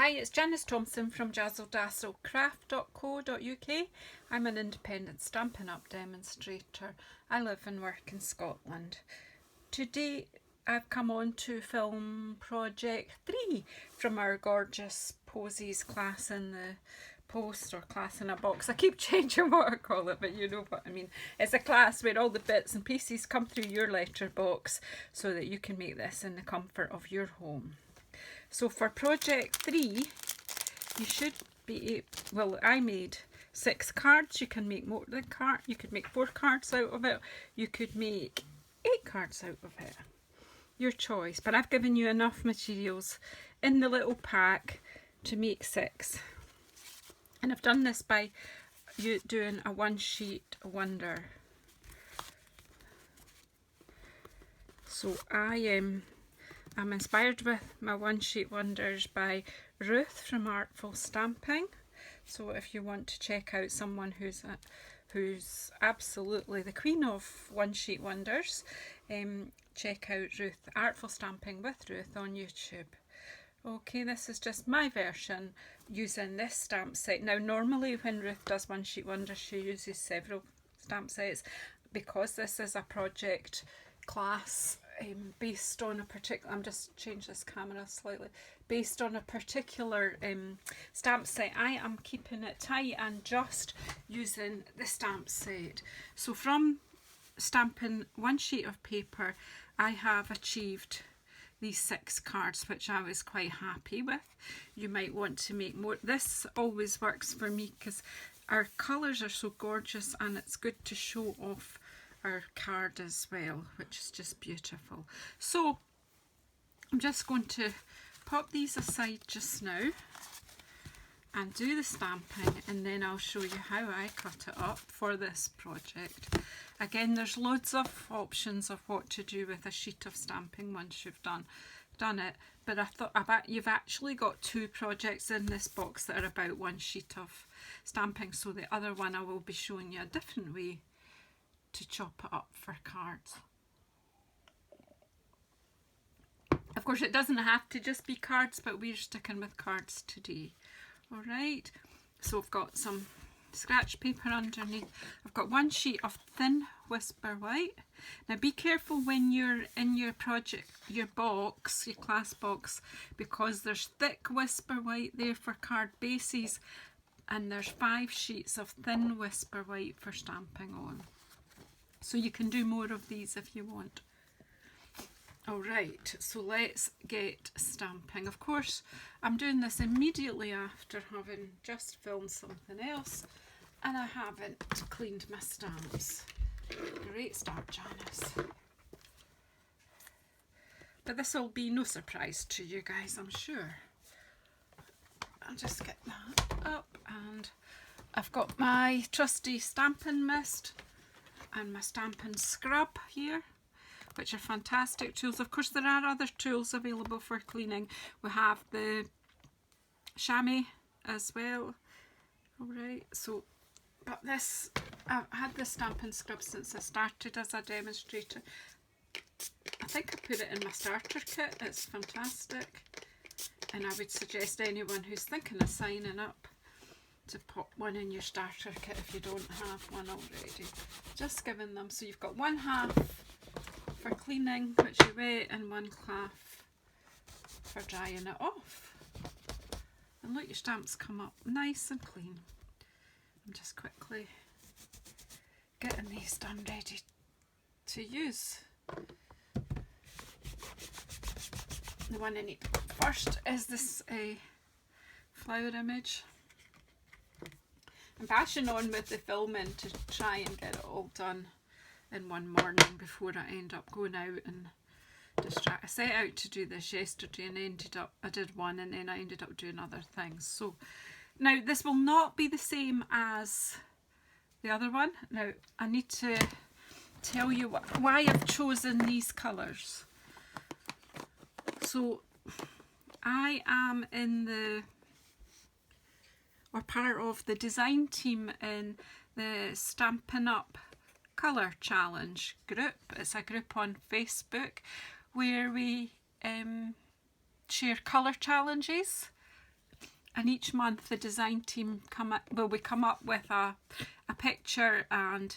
Hi, it's Janice Thompson from JazzleDazzleCraft.co.uk. I'm an independent Stampin' Up! Demonstrator. I live and work in Scotland. Today I've come on to film project 3 from our gorgeous Posies class in the post, or class in a box. I keep changing what I call it, but you know what I mean. It's a class where all the bits and pieces come through your letterbox so that you can make this in the comfort of your home. So for project 3, you should be, well, I made 6 cards. You can make more than card. You could make 4 cards out of it. You could make 8 cards out of it. Your choice. But I've given you enough materials in the little pack to make 6. And I've done this by you doing a one sheet wonder. So I'm inspired with my one sheet wonders by Ruth from Artful Stamping. So if you want to check out someone who's absolutely the queen of one sheet wonders, check out Ruth Artful Stamping with Ruth on YouTube. Okay, this is just my version using this stamp set. Now normally when Ruth does one sheet wonders she uses several stamp sets. Because this is a project class based on a particular, I'm just change this camera slightly, based on a particular stamp set, I am keeping it tight and just using the stamp set. So from stamping one sheet of paper, I have achieved these 6 cards, which I was quite happy with. You might want to make more. This always works for me because our colours are so gorgeous and it's good to show off our card as well, which is just beautiful. So I'm just going to pop these aside just now and do the stamping, and then I'll show you how I cut it up for this project. Again, there's loads of options of what to do with a sheet of stamping once you've done it, but I bet you've actually got 2 projects in this box that are about one sheet of stamping, so the other one I will be showing you a different way to chop it up for cards. Of course it doesn't have to just be cards, but we're sticking with cards today. Alright, so I've got some scratch paper underneath. I've got one sheet of thin Whisper White. Now be careful when you're in your project, your box, your class box, because there's thick Whisper White there for card bases and there's 5 sheets of thin Whisper White for stamping on. So you can do more of these if you want. Alright, so let's get stamping. Of course, I'm doing this immediately after having just filmed something else and I haven't cleaned my stamps. Great start, Janice. But this will be no surprise to you guys, I'm sure. I'll just get that up, and I've got my trusty stamping mist and my stamping scrub here, which are fantastic tools. Of course there are other tools available for cleaning. We have the chamois as well. Alright, so but this, I've had this stamping scrub since I started as a demonstrator. I think I put it in my starter kit. It's fantastic, and I would suggest anyone who's thinking of signing up to pop one in your starter kit if you don't have one already. Just giving them, so you've got 1/2 for cleaning, which you wet, and 1/2 for drying it off. And look, your stamps come up nice and clean. I'm just quickly getting these done, ready to use. The one I need first is this flower image. I'm bashing on with the filming to try and get it all done in one morning before I end up going out and distract. I set out to do this yesterday and I did one and then I ended up doing other things. So now this will not be the same as the other one. Now I need to tell you why I've chosen these colours. So I am part of the design team in the Stampin' Up Colour Challenge group. It's a group on Facebook where we share colour challenges and each month the design team we come up with a picture and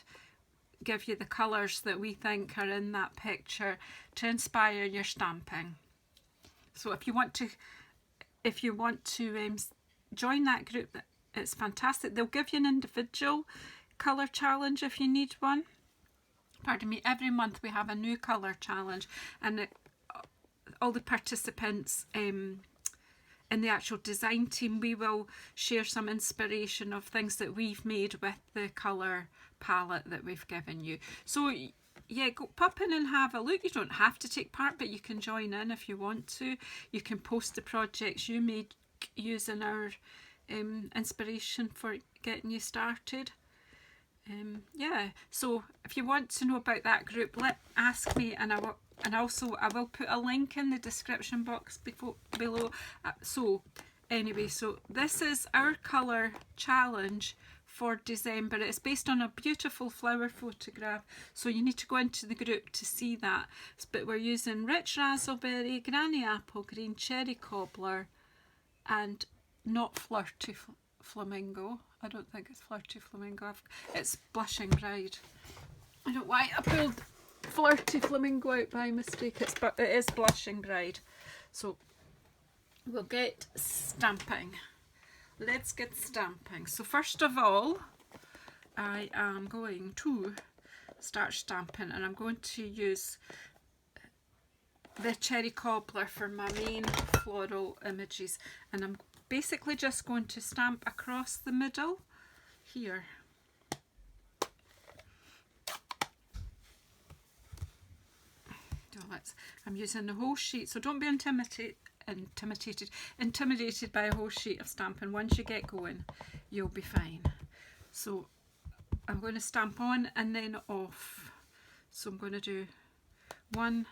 give you the colours that we think are in that picture to inspire your stamping. So if you want to join that group, it's fantastic. They'll give you an individual colour challenge if you need one. Pardon me. Every month we have a new colour challenge, and all the participants in the actual design team, we will share some inspiration of things that we've made with the colour palette that we've given you. So yeah, go pop in and have a look. You don't have to take part, but you can join in if you want to. You can post the projects you made using our inspiration for getting you started. Yeah, so if you want to know about that group, ask me, and I will put a link in the description box below. So anyway, so this is our colour challenge for December. It's based on a beautiful flower photograph, so you need to go into the group to see that. But we're using rich raspberry, granny apple green, cherry cobbler, and not flirty flamingo. I don't think it's flirty flamingo. It's blushing bride. I don't know why I pulled flirty flamingo out by mistake. It is blushing bride. So we'll get stamping. Let's get stamping. So first of all, I am going to start stamping, and I'm going to use the cherry cobbler for my main floral images, and I'm basically just going to stamp across the middle here. So I'm using the whole sheet, so don't be intimidated by a whole sheet of stamping. Once you get going, you'll be fine. So I'm going to stamp on and then off. So I'm going to do 1,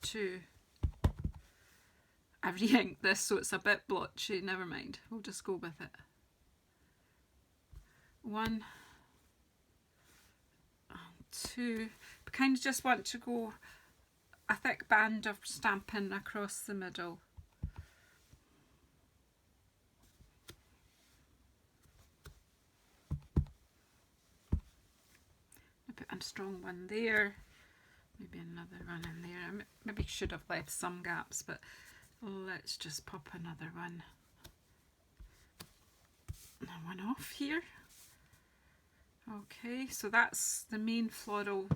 2. I re-inked this so it's a bit blotchy, never mind, we'll just go with it. 1, 2, but kind of just want to go a thick band of stamping across the middle. I put a strong one there, maybe another one in there. I maybe should have left some gaps, but let's just pop another one. One off here. Okay, so that's the main floral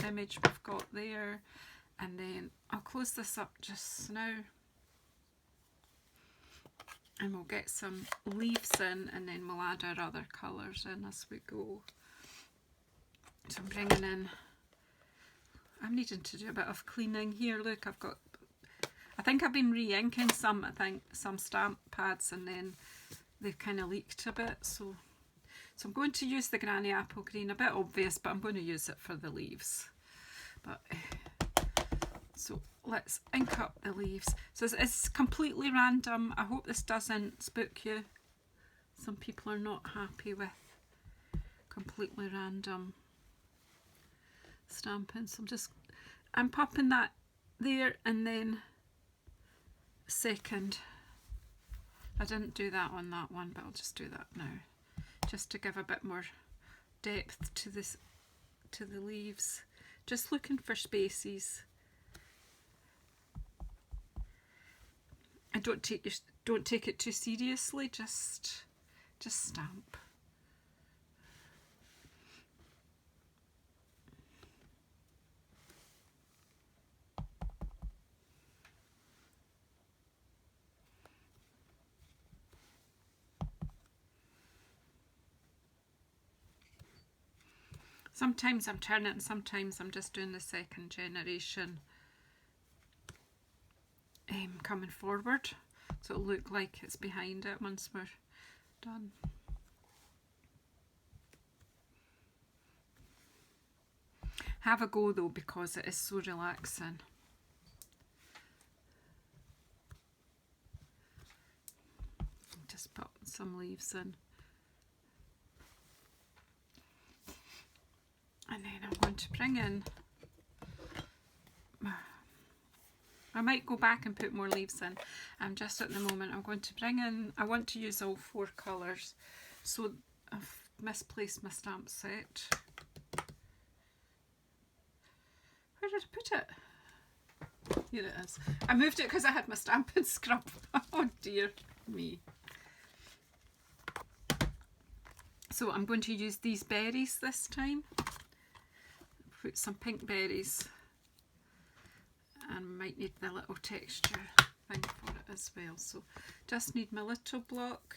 image we've got there, and then I'll close this up just now, and we'll get some leaves in, and then we'll add our other colours in as we go. So I'm bringing in, I'm needing to do a bit of cleaning here. Look, I think I've been re-inking some stamp pads, and then they've kind of leaked a bit. So I'm going to use the granny apple green, a bit obvious, but I'm going to use it for the leaves. But so let's ink up the leaves. So it's completely random. I hope this doesn't spook you. Some people are not happy with completely random stamping. So I'm popping that there, and then second. I didn't do that on that one, but I'll just do that now, just to give a bit more depth to the leaves. Just looking for spaces. And don't take it too seriously. Just stamp. Sometimes I'm turning it, and sometimes I'm just doing the second generation coming forward, so it'll look like it's behind it once we're done. Have a go though, because it is so relaxing. Just put some leaves in. And then I'm going to bring in I might go back and put more leaves in. Just at the moment I'm going to bring in, I want to use all 4 colours. So I've misplaced my stamp set. Where did I put it? Here it is. I moved it because I had my stamping scrub. Oh dear me. So I'm going to use these berries this time. Put some pink berries. And might need the little texture thing for it as well. So just need my little block.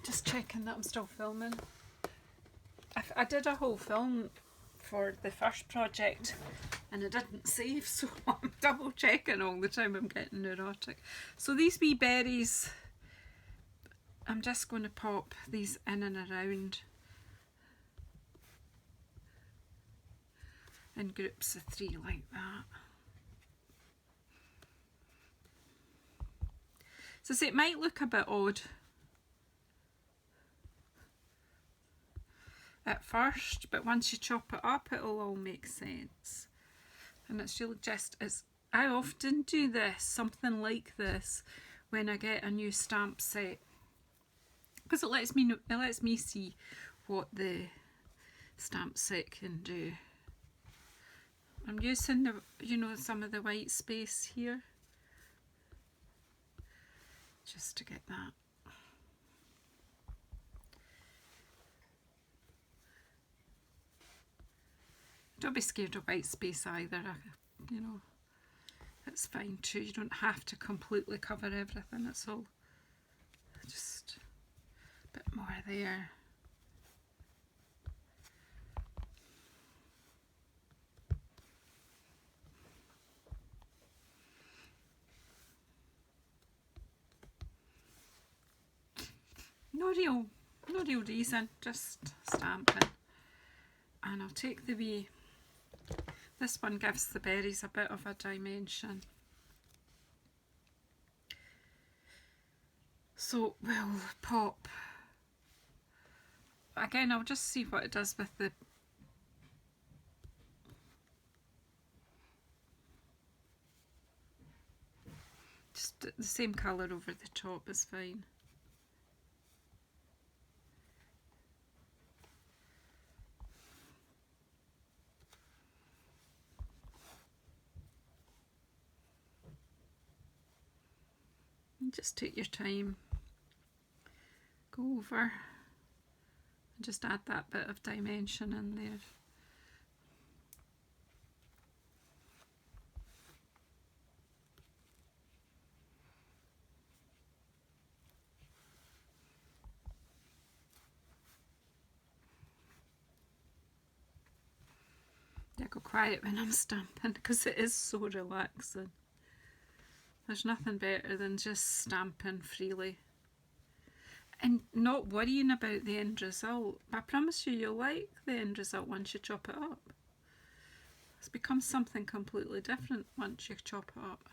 Just checking that I'm still filming. I did a whole film for the first project and it didn't save, so I'm double checking all the time. I'm getting neurotic. So these wee berries, I'm just going to pop these in and around in groups of 3 like that. So see, it might look a bit odd at first, but once you chop it up it'll all make sense. And it's really just, I often do this, something like this, when I get a new stamp set, because it lets me see what the stamp set can do. I'm using the, you know, some of the white space here just to get that. Don't be scared of white space either, you know, it's fine too. You don't have to completely cover everything, it's all just a bit more there. No real reason, just stamping. And I'll take the wee, this one gives the berries a bit of a dimension. So we'll pop, again I'll just see what it does with the, just the same colour over the top is fine. Just take your time, go over and just add that bit of dimension in there. Yeah, go quiet when I'm stamping because it is so relaxing. There's nothing better than just stamping freely and not worrying about the end result. I promise you, you'll like the end result once you chop it up. It's become something completely different once you chop it up.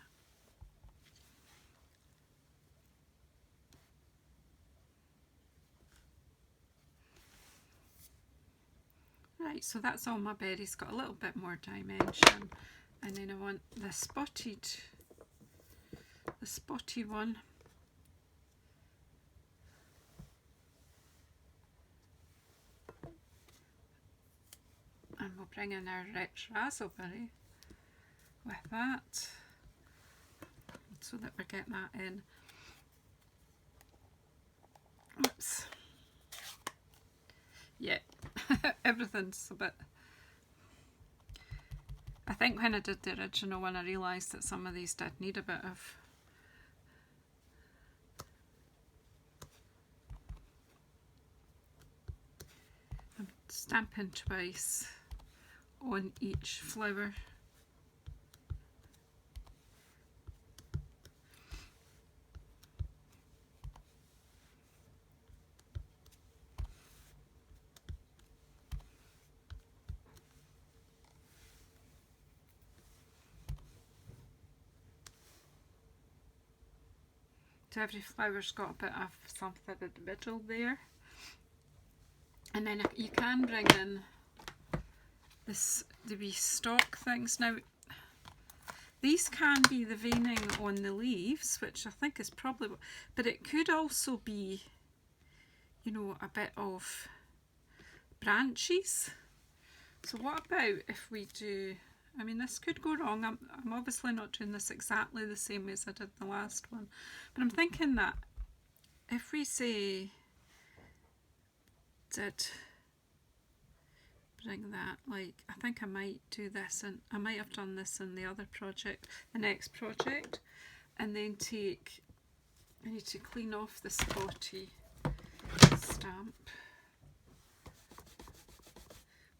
Right, so that's all my berries, got a little bit more dimension, and then I want the spotty one. And we'll bring in our rich raspberry with that, so that we're getting that in. Oops. Yeah, everything's a bit... I think when I did the original one I realised that some of these did need a bit of... I'm stamping twice on each flower. So every flower's got a bit of something in the middle there. And then you can bring in the wee stalk things. Now, these can be the veining on the leaves, which I think is probably, but it could also be, you know, a bit of branches. So what about if we do, I mean, this could go wrong. I'm obviously not doing this exactly the same way as I did the last one, but I'm thinking that if we say, did bring that, like, I think I might do this, and I might have done this in the other project, the next project, and then take, I need to clean off the spotty stamp.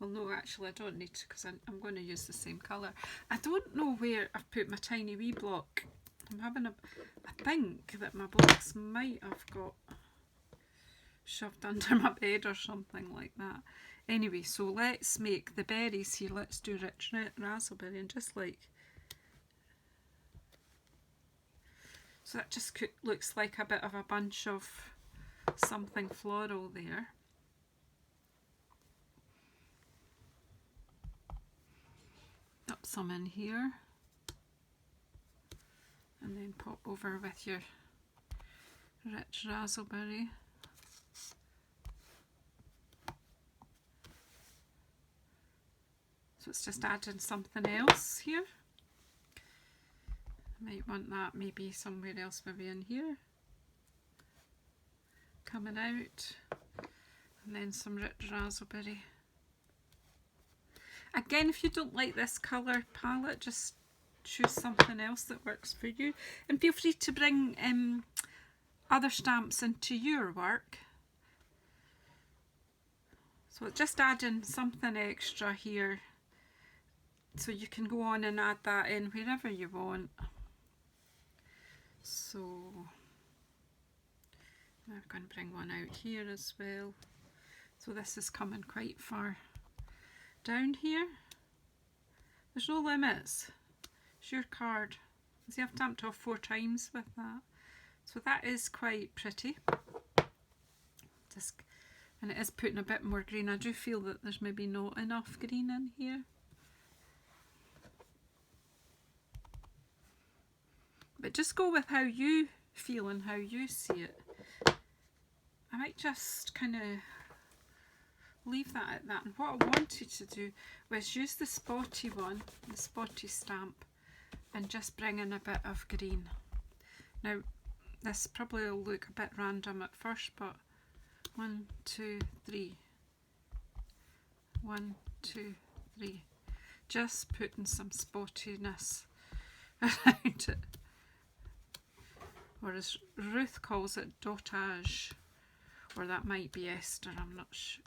Well, no, actually I don't need to, because I'm going to use the same colour. I don't know where I've put my tiny wee block. I'm having I think that my blocks might have got shoved under my bed or something like that. Anyway, so let's make the berries here. Let's do rich raspberry, and just like, so that just looks like a bit of a bunch of something floral there. Up some in here, and then pop over with your rich raspberry. So it's just adding something else here. I might want that maybe somewhere else, maybe in here. Coming out, and then some rich raspberry. Again, if you don't like this colour palette, just choose something else that works for you. And feel free to bring other stamps into your work. So just adding something extra here, so you can go on and add that in wherever you want. So I'm going to bring one out here as well. So this is coming quite far down here. There's no limits. It's your card. See, I've tamped off 4 times with that. So that is quite pretty. And it is putting a bit more green. I do feel that there's maybe not enough green in here. But just go with how you feel and how you see it. I might just kind of leave that at that. And what I wanted to do was use the spotty one, the spotty stamp, and just bring in a bit of green. Now, this probably will look a bit random at first, but 1, 2, 3. 1, 2, 3. Just putting some spottiness around it. Or as Ruth calls it, dotage. Or that might be Esther, I'm not sure.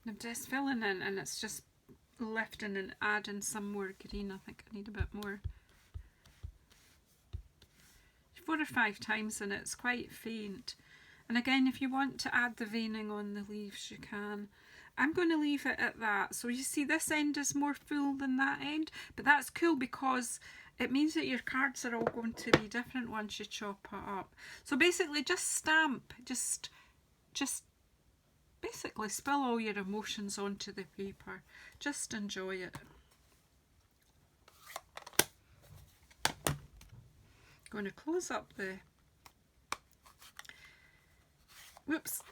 I'm just filling in, and it's just lifting and adding some more green. I think I need a bit more. 4 or 5 times, and it's quite faint. And again, if you want to add the veining on the leaves, you can. I'm going to leave it at that. So you see, this end is more full than that end, but that's cool because it means that your cards are all going to be different once you chop it up. So basically, just stamp, just basically spill all your emotions onto the paper. Just enjoy it. Going to close up the, whoops,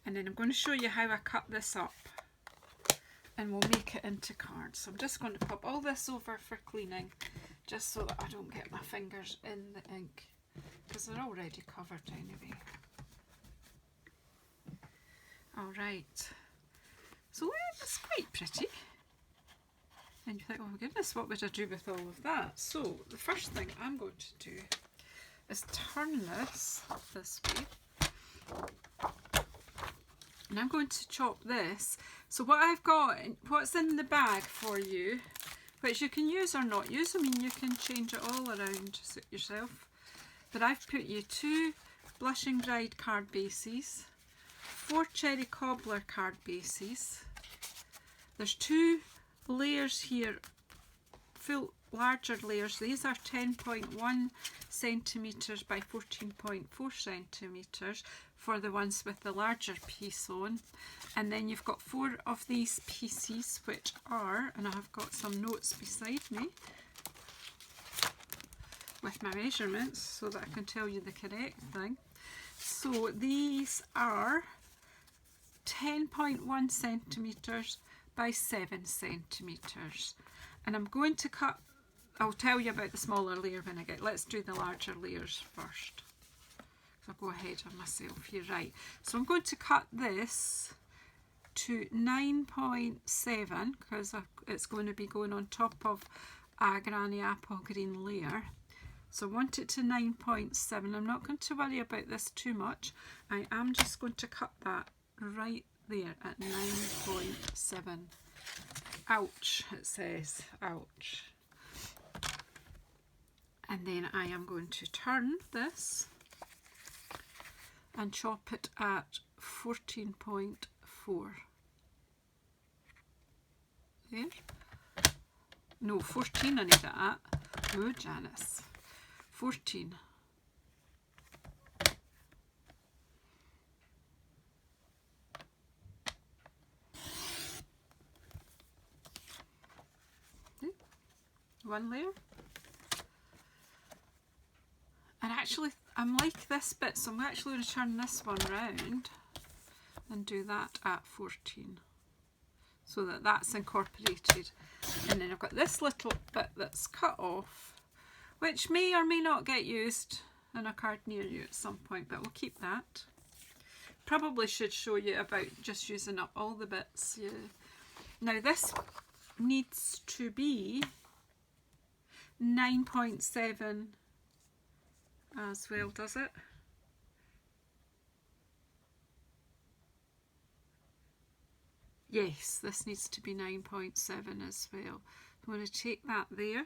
and then I'm going to show you how I cut this up, and we'll make it into cards. So I'm just going to pop all this over for cleaning, just so that I don't get my fingers in the ink, because they're already covered anyway. Alright, so it's quite pretty. And you think, oh my goodness, what would I do with all of that? So the first thing I'm going to do is turn this way. And I'm going to chop this. So what I've got, what's in the bag for you, which you can use or not use, I mean, you can change it all around to suit yourself. But I've put you 2 Blushing Bride card bases, 4 Cherry Cobbler card bases. There's 2 layers here, full larger layers. These are 10.1 centimetres by 14.4 centimetres for the ones with the larger piece on. And then you've got 4 of these pieces, which are, and I have got some notes beside me with my measurements so that I can tell you the correct thing. So these are 10.1 centimetres by 7 centimetres. And I'm going to cut, I'll tell you about the smaller layer when I get, let's do the larger layers first. So I'll go ahead of myself here, right. So I'm going to cut this to 9.7 because it's going to be going on top of a granny apple green layer. So I want it to 9.7. I'm not going to worry about this too much. I am just going to cut that right there at 9.7. Ouch, it says, ouch. And then I am going to turn this and chop it at 14.4. There. No, 14 I need it at. Oh, Janice. 14. Okay. 1 layer. And actually, I'm like this bit, so I'm actually going to turn this one round and do that at 14. So that that's incorporated. And then I've got this little bit that's cut off, which may or may not get used in a card near you at some point, but we'll keep that. Probably should show you about just using up all the bits. Yeah. Now this needs to be 9.7 as well, does it? Yes, this needs to be 9.7 as well. I'm going to take that there.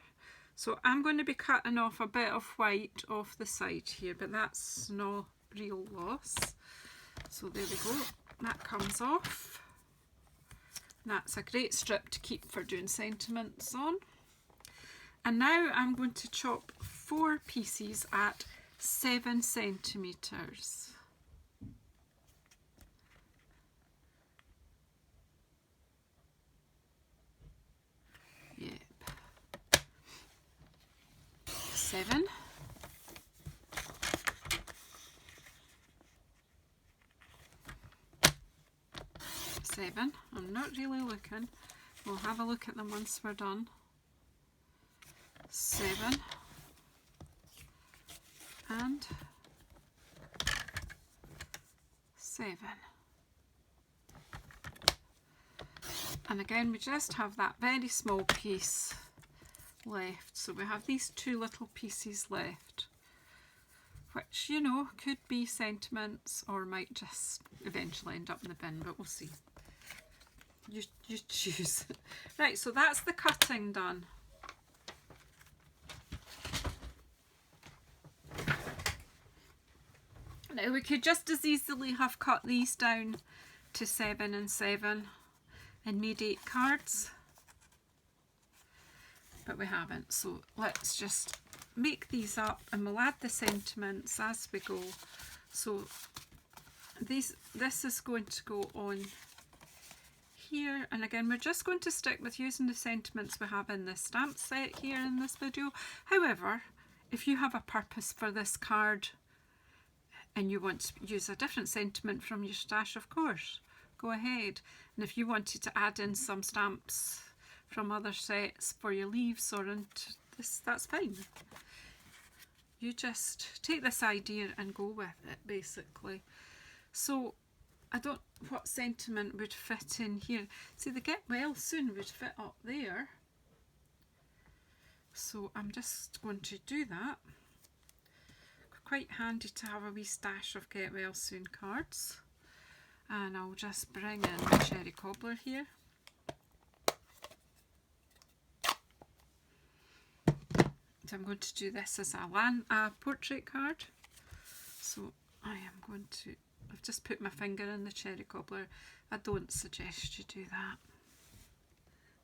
So I'm going to be cutting off a bit of white off the side here, but that's no real loss. So there we go. That comes off. That's a great strip to keep for doing sentiments on. And now I'm going to chop 4 pieces at 7 centimetres. Yep. 7. 7. I'm not really looking. We'll have a look at them once we're done. 7. And 7. And again, we just have that very small piece left. So we have these 2 little pieces left, which, you know, could be sentiments or might just eventually end up in the bin, but we'll see. You choose. Right, so that's the cutting done. Now we could just as easily have cut these down to 7 and 7 and made 8 cards, but we haven't. So let's just make these up and we'll add the sentiments as we go. So this is going to go on here, and again we're just going to stick with using the sentiments we have in this stamp set here in this video. However, if you have a purpose for this card and you want to use a different sentiment from your stash, of course, go ahead. And if you wanted to add in some stamps from other sets for your leaves or into this, that's fine. You just take this idea and go with it, basically. So I don't, what sentiment would fit in here? See, the get well soon would fit up there. So I'm just going to do that. Quite handy to have a wee stash of get well soon cards. And I'll just bring in my Cherry Cobbler here. So I'm going to do this as a portrait card. So I am going to, I've just put my finger in the cherry cobbler. I don't suggest you do that.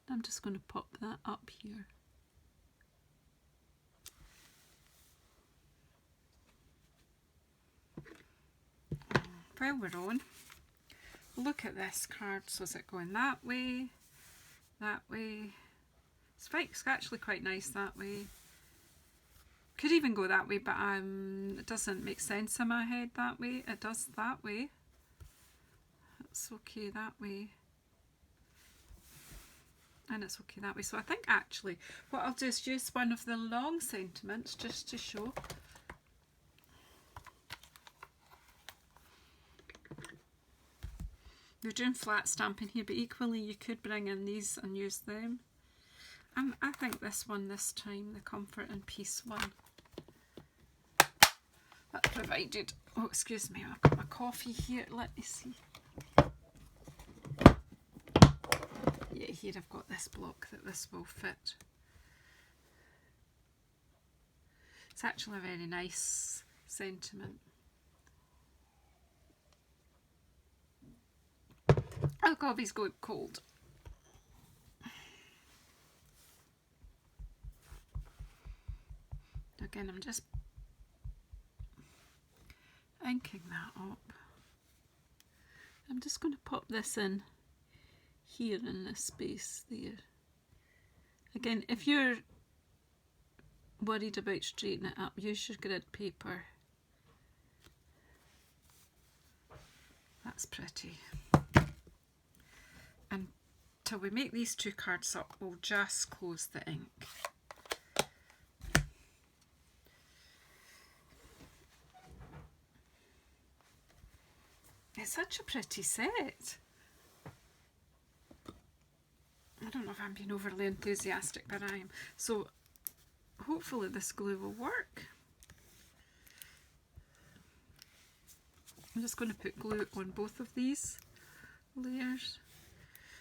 I'm just going to pop that up here. While we're on, look at this card. So is it going that way, that way? It's actually quite nice that way. Could even go that way, but it doesn't make sense in my head that way. It does that way. It's okay that way. And it's okay that way. So I think actually what I'll do is use one of the long sentiments just to show. You're doing flat stamping here, but equally you could bring in these and use them. And I think this one this time, the Comfort and Peace one. That's provided. Oh, excuse me, I've got my coffee here. Let me see. Yeah, here I've got this block that this will fit. It's actually a very nice sentiment. Oh, coffee's going cold. Again, I'm just inking that up. I'm just going to pop this in here in this space there. Again, if you're worried about straightening it up, use your grid paper. That's pretty. And till we make these two cards up, we'll just close the ink. It's such a pretty set. I don't know if I'm being overly enthusiastic, but I am. So hopefully this glue will work. I'm just going to put glue on both of these layers.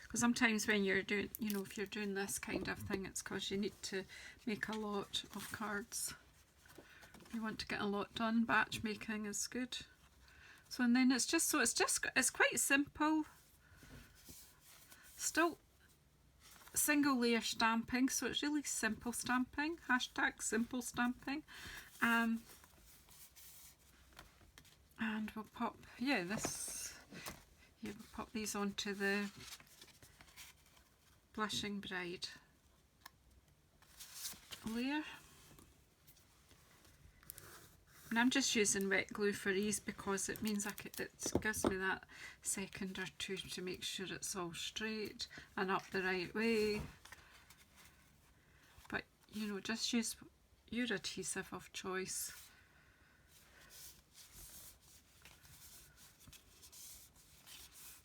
Because sometimes when you're doing, you know, if you're doing this kind of thing, it's because you need to make a lot of cards. You want to get a lot done. Batch making is good. So, and then it's quite simple. Still single layer stamping, so it's really simple stamping. Hashtag simple stamping. And we'll pop, we'll pop these onto the Blushing Bride layer. And I'm just using wet glue for ease because it means it gives me that second or two to make sure it's all straight and up the right way. But you know, just use your adhesive of choice.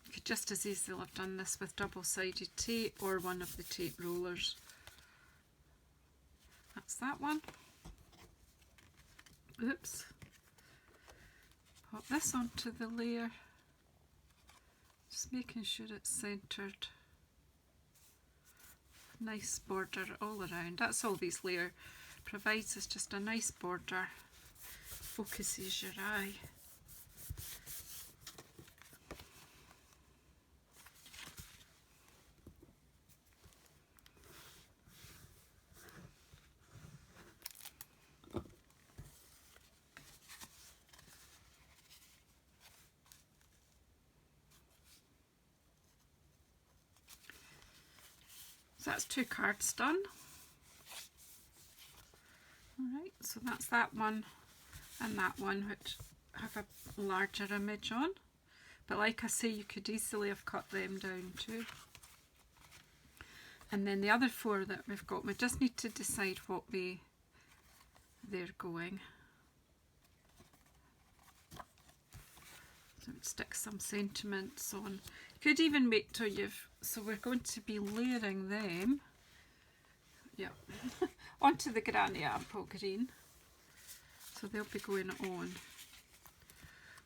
You could just as easily have done this with double-sided tape or one of the tape rollers. That's that one. Oops. Pop this onto the layer. Just making sure it's centered. Nice border all around. That's all these layer provides, is just a nice border. Focuses your eye. So that's two cards done. Alright, so that's that one and that one, which have a larger image on. But like I say, you could easily have cut them down too. And then the other four that we've got, we just need to decide what way they're going. So stick some sentiments on. You could even wait till you've, so we're going to be layering them, onto the Granny Apple Green. So they'll be going on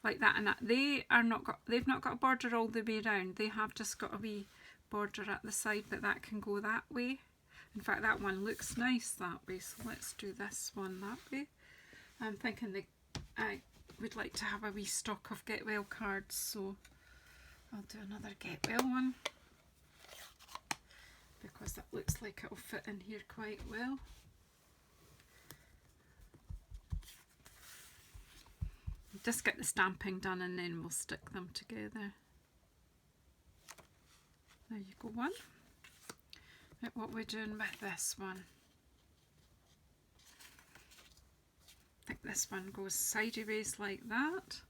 like that, and that they've not got a border all the way around. They have just got a wee border at the side, but that can go that way. In fact, that one looks nice that way, so let's do this one that way. I'm thinking would like to have a wee stock of Get Well cards, so I'll do another Get Well one because that looks like it'll fit in here quite well. Just get the stamping done and then we'll stick them together. There you go, one. Right, what we're doing with this one. I think this one goes sideways like that.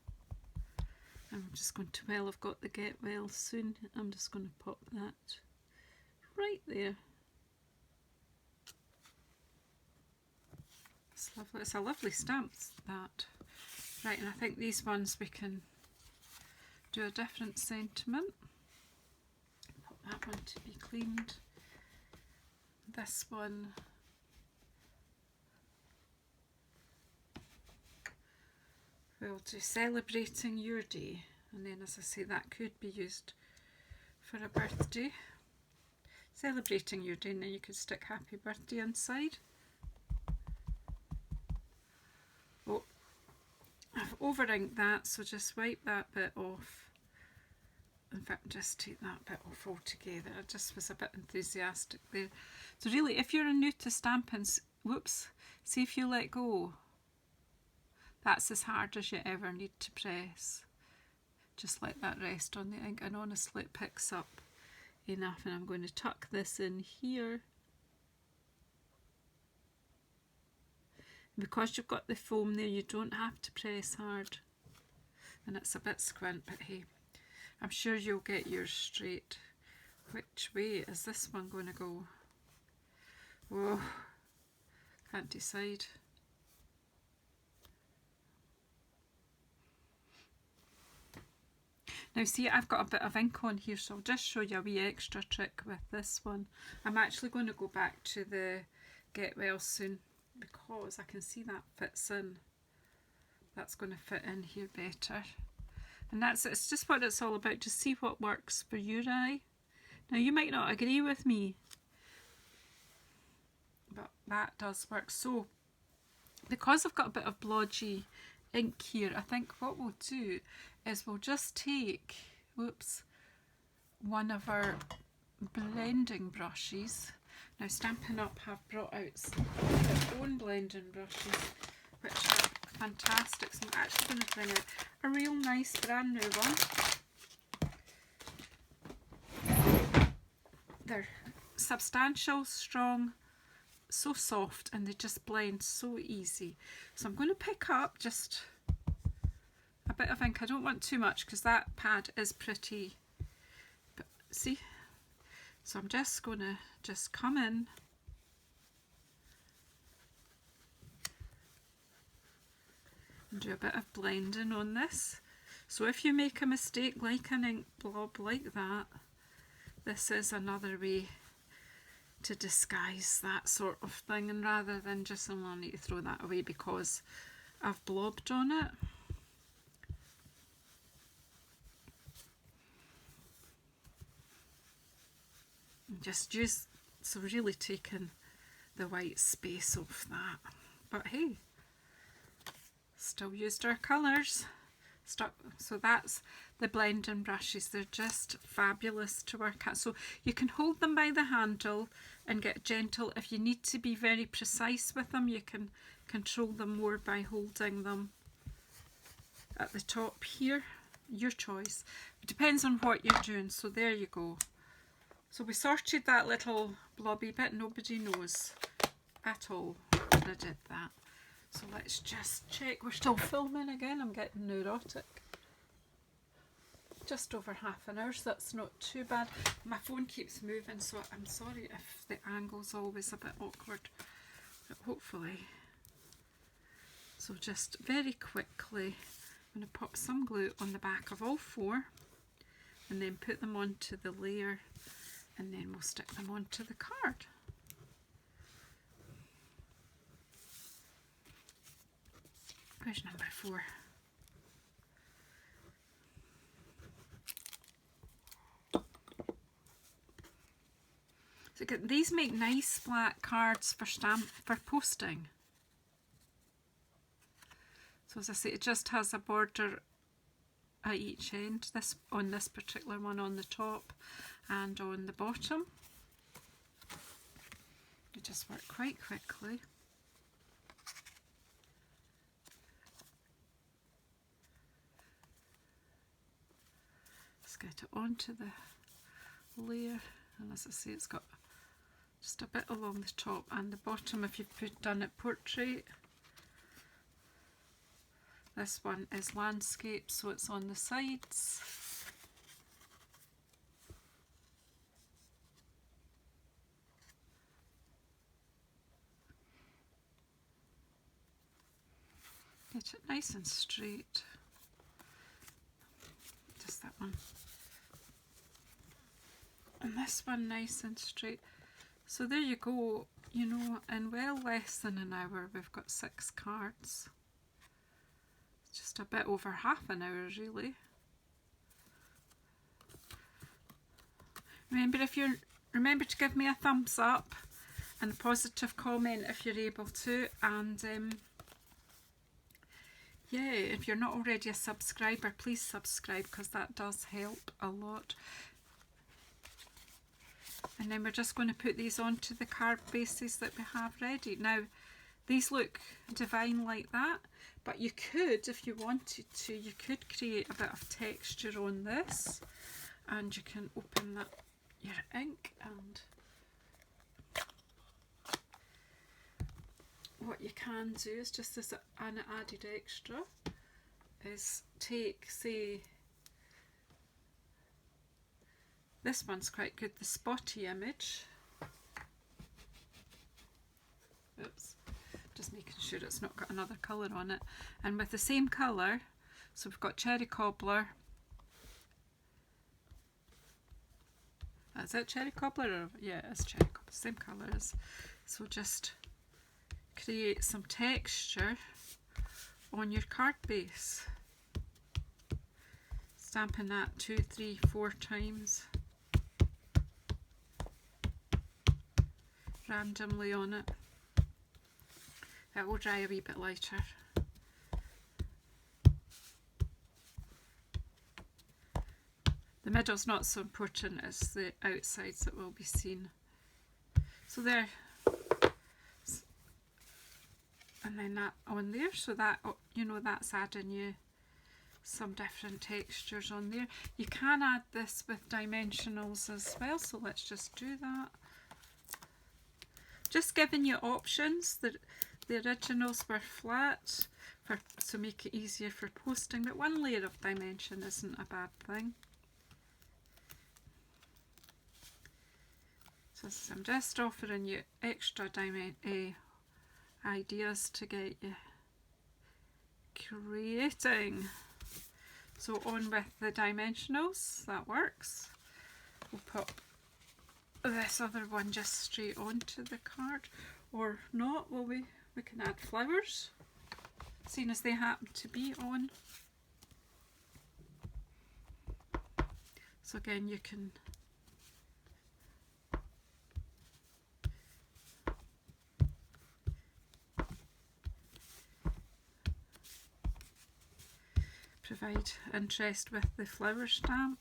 I'm just going to, well, I've got the Get Well soon. I'm just going to pop that right there. It's lovely. It's a lovely stamp, that. Right, and I think these ones we can do a different sentiment. Put that one to be cleaned. This one. We'll do Celebrating Your Day, and then as I say, that could be used for a birthday. Celebrating your day, and then you could stick Happy Birthday inside. Oh, I've over inked that, so just wipe that bit off. In fact, just take that bit off altogether. I just was a bit enthusiastic there. So really, if you're new to stamping, whoops, see if you let go. That's as hard as you ever need to press. Just let that rest on the ink, and honestly it picks up enough. And I'm going to tuck this in here. Because you've got the foam there, you don't have to press hard. And it's a bit squint, but hey, I'm sure you'll get yours straight. Which way is this one going to go? Oh, can't decide. Now see, I've got a bit of ink on here, so I'll just show you a wee extra trick with this one. I'm actually going to go back to the Get Well soon because I can see that fits in. That's going to fit in here better. And it's just what it's all about. Just see what works for your eye. Now you might not agree with me, but that does work. So because I've got a bit of blodgy ink here, I think what we'll do is we'll just take, whoops, one of our blending brushes. Now Stampin' Up have brought out their own blending brushes, which are fantastic. So I'm actually going to bring out a real nice brand new one. They're substantial, strong, so soft, and they just blend so easy. So I'm going to pick up just a bit of ink. I don't want too much because that pad is pretty, but see, so I'm just going to just come in and do a bit of blending on this. So if you make a mistake like an ink blob like that, this is another way to disguise that sort of thing, and rather than just, I need to throw that away because I've blobbed on it. And just use, so really taking the white space off that. But hey, still used our colours. So that's the blending brushes. They're just fabulous to work at. So you can hold them by the handle and get gentle. If you need to be very precise with them, you can control them more by holding them at the top here. Your choice. It depends on what you're doing. So there you go. So we sorted that little blobby bit. Nobody knows at all that I did that. So let's just check. We're still filming again. I'm getting neurotic. Just over half an hour, so that's not too bad. My phone keeps moving, so I'm sorry if the angle's always a bit awkward, but hopefully. So just very quickly, I'm going to pop some glue on the back of all four and then put them onto the layer, and then we'll stick them onto the card. Where's number 4? So these make nice flat cards for posting. So as I say, it just has a border at each end, on this particular one on the top and on the bottom. They just work quite quickly. Just get it onto the layer, and as I say, it's got just a bit along the top and the bottom if you've done it portrait. This one is landscape, so it's on the sides. Get it nice and straight. Just that one. And this one nice and straight. So there you go, you know, in well less than an hour we've got 6 cards. Just a bit over half an hour really. Remember to give me a thumbs up and a positive comment if you're able to, and yeah, if you're not already a subscriber, please subscribe because that does help a lot. And then we're just going to put these onto the card bases that we have ready. Now these look divine like that, but you could, if you wanted to, you could create a bit of texture on this, and you can open that your ink, and what you can do is just as an added extra is take, say, this one's quite good, the spotty image. Oops, just making sure it's not got another colour on it. And with the same colour, so we've got cherry cobbler. Is it cherry cobbler? Or, yeah, it's cherry cobbler, same colours. So just create some texture on your card base. Stamping that 2, 3, 4 times randomly on it. It will dry a wee bit lighter. The middle's not so important as the outsides that will be seen. So there, and then that on there, so that, you know, that's adding you some different textures on there. You can add this with dimensionals as well, so let's just do that. Just giving you options. The originals were flat, so make it easier for posting, but one layer of dimension isn't a bad thing. So I'm just offering you extra ideas to get you creating. So on with the dimensionals, that works. We'll pop this other one just straight onto the card, or not, will we? We can add flowers, seeing as they happen to be on. So again, you can provide interest with the flower stamp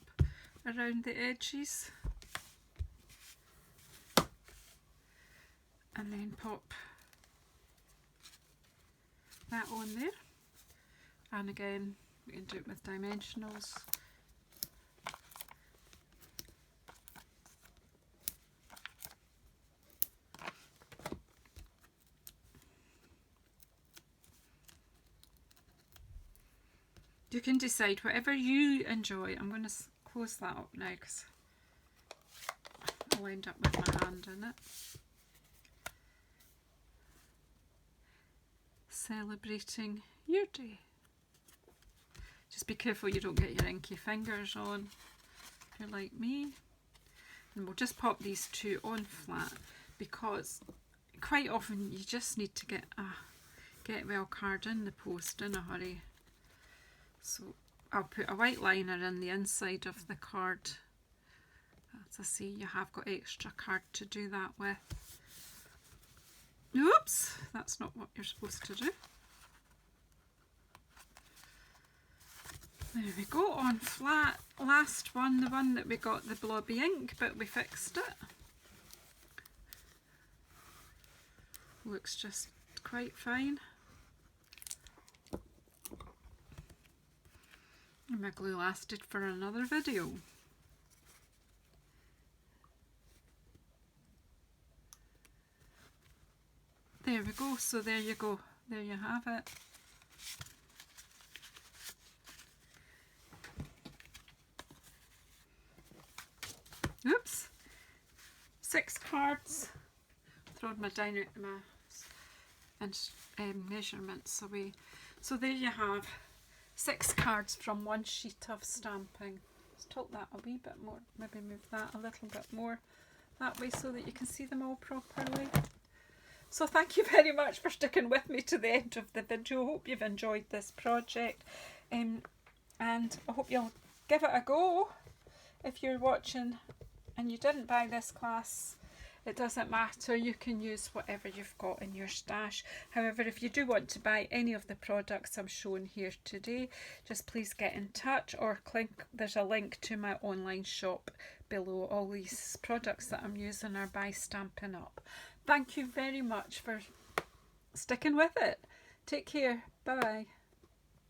around the edges, and then pop that on there. And again, we can do it with dimensionals. You can decide whatever you enjoy. I'm going to close that up now because I'll end up with my hand in it. Celebrating your day. Just be careful you don't get your inky fingers on if you're like me. And we'll just pop these 2 on flat because quite often you just need to get a get well card in the post in a hurry. So I'll put a white liner in the inside of the card. As I say, you have got extra card to do that with. Oops, that's not what you're supposed to do. There we go, on flat. Last one, the one that we got the blobby ink, but we fixed it. Looks just quite fine. And my glue lasted for another video. There we go, so there you go. There you have it. Oops, 6 cards. Throwed my down out my measurements away. So there you have 6 cards from one sheet of stamping. Let's tilt that a wee bit more, maybe move that a little bit more that way so that you can see them all properly. So thank you very much for sticking with me to the end of the video. Hope you've enjoyed this project, and I hope you'll give it a go. If you're watching and you didn't buy this class, it doesn't matter, you can use whatever you've got in your stash. However, if you do want to buy any of the products I'm showing here today, just please get in touch or click, there's a link to my online shop below. All these products that I'm using are by Stampin' Up. Thank you very much for sticking with it. Take care. Bye bye.